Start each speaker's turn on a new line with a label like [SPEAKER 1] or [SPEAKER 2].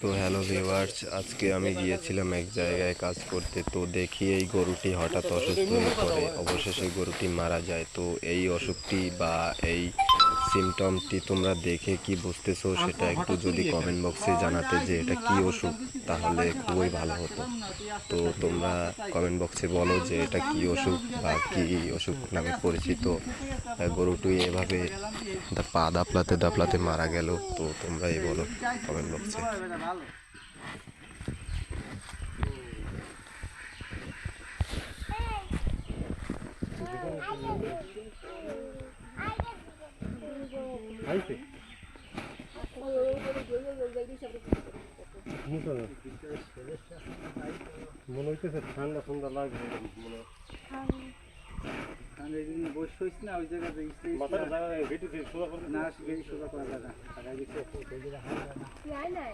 [SPEAKER 1] তো hello viewers, আজকে আমি গিয়েছিলাম এক জায়গায় কাজ করতে। তো দেখি এই গরুটি হঠাৎ অসুস্থ হয়ে পড়ে, অবশেষে গরুটি মারা যায়। তো এই অসুখটি বা এই সিমটমটি তোমরা দেখে কি বুঝতেছো সেটা একটু যদি কমেন্ট বক্সে জানাতে যে এটা কি অসুখ, তাহলে খুবই ভালো হতো। তো তোমরা কমেন্ট বক্সে বলো যে এটা কি অসুখ বা কি অসুখ নামে পরিচিত গরুটি এভাবে পা দাপলাতে দাপলাতে মারা গেল। তো তোমরাই বলো কমেন্ট বক্সে।
[SPEAKER 2] মনে হইতেছে ঠান্ডা ঠান্ডা লাগবে
[SPEAKER 3] বসে হইস না ওই জায়গাতে না সোজা করা যায় না